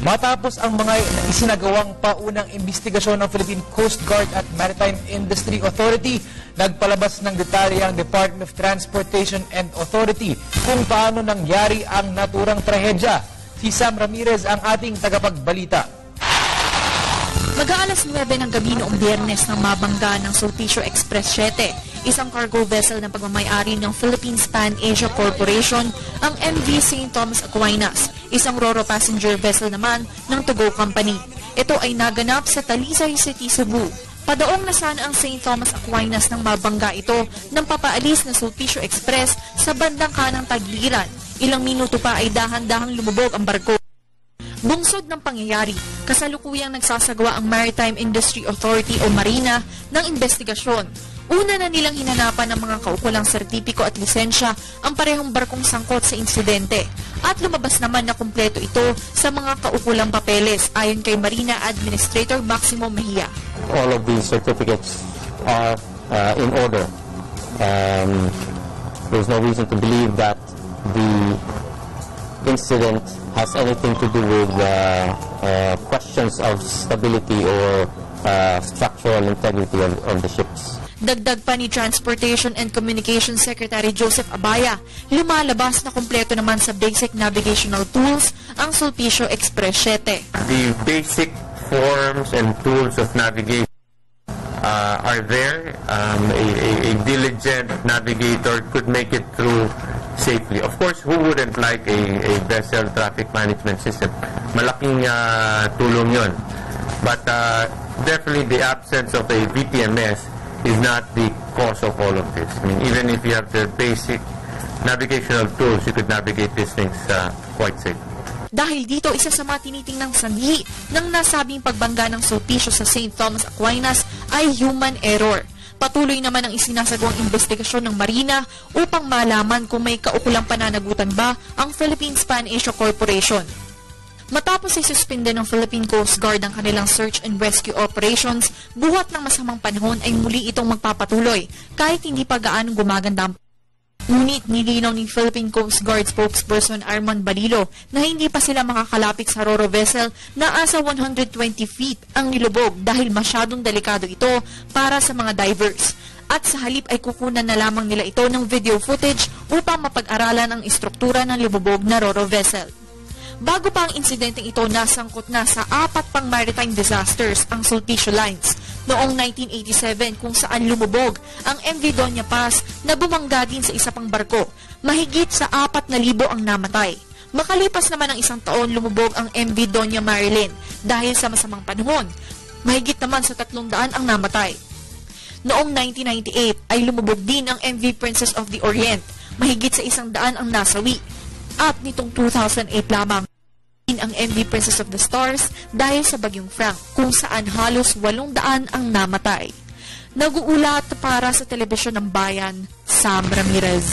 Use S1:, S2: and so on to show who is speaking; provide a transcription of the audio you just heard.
S1: Matapos ang mga isinagawang paunang investigasyon ng Philippine Coast Guard at Maritime Industry Authority, nagpalabas ng detalye ang Department of Transportation and Authority kung paano nangyari ang naturang trahedya. Si Sam Ramirez ang ating tagapagbalita.
S2: Mag-aalas 9 ng gabi noong Biyernes nang mabangga ng Sulpicio Express 7, isang cargo vessel ng pagmamayari ng Philippines Pan Asia Corporation, ang MV St. Thomas Aquinas, isang ro-ro passenger vessel naman ng Togo Company. Ito ay naganap sa Talisay City, Cebu. Padaong na sana ang St. Thomas Aquinas nang mabangga ito ng papaalis na Sulpicio Express sa bandang kanang Tagliran. Ilang minuto pa ay dahan-dahang lumubog ang barko. Bungsod ng pangyayari, kasalukuyang nagsasagawa ang Maritime Industry Authority o Marina ng investigasyon. Una na nilang hinanapan ng mga kaukulang sertipiko at lisensya ang parehong barkong sangkot sa insidente. At lumabas naman na kumpleto ito sa mga kaukulang papeles ayon kay Marina Administrator Maximo Mejia.
S3: All of these certificates are in order. There's no reason to believe that the incident has anything to do with questions of stability or structural integrity of the ships.
S2: Dagdag pa ni Transportation and Communications Secretary Joseph Abaya, lumalabas na kumpleto naman sa basic navigational tools ang Sulpicio Express 7.
S4: The basic forms and tools of navigation are there. A diligent navigator could make it through safely. Of course, who wouldn't like a vessel traffic management system? Malaking tulong yun. But definitely the absence of a VTMS is not the cause of all of this. I mean, even if you have the basic navigational tools, you could navigate these things quite safely.
S2: Dahil dito, isa sa mga tinitingnang sanhi ng nasabing pagbangga ng Sulpicio sa St. Thomas Aquinas ay human error. Patuloy naman ang isinasagawang investigasyon ng Marina upang malaman kung may kaukulang pananagutan ba ang Philippines Pan Asia Corporation. Matapos ay suspende ng Philippine Coast Guard ang kanilang search and rescue operations, buhat ng masamang panahon ay muli itong magpapatuloy kahit hindi pa gaanong gumaganda ang. Ngunit nilinaw ni Philippine Coast Guard spokesperson Armand Balilo na hindi pa sila makakalapit sa ro-ro vessel na asa 120 feet ang nilubog dahil masyadong delikado ito para sa mga divers. At sa halip ay kukunan na lamang nila ito ng video footage upang mapag-aralan ang istruktura ng lumubog na ro-ro vessel. Bago pa ang insidenteng ito, nasangkot na sa 4 pang maritime disasters ang Sulpicio Lines noong 1987 kung saan lumubog ang MV Doña Paz na bumangga din sa isa pang barko. Mahigit sa 4,000 ang namatay. Makalipas naman ng isang taon, lumubog ang MV Doña Marilyn dahil sa masamang panahon. Mahigit naman sa 300 ang namatay. Noong 1998 ay lumubog din ang MV Princess of the Orient. Mahigit sa 100 ang nasawi. At nitong 2008 lamang ang MV Princess of the Stars dahil sa Bagyong Frank kung saan halos 800 ang namatay. Nag-uulat para sa Telebisyon ng Bayan, Sam Ramirez.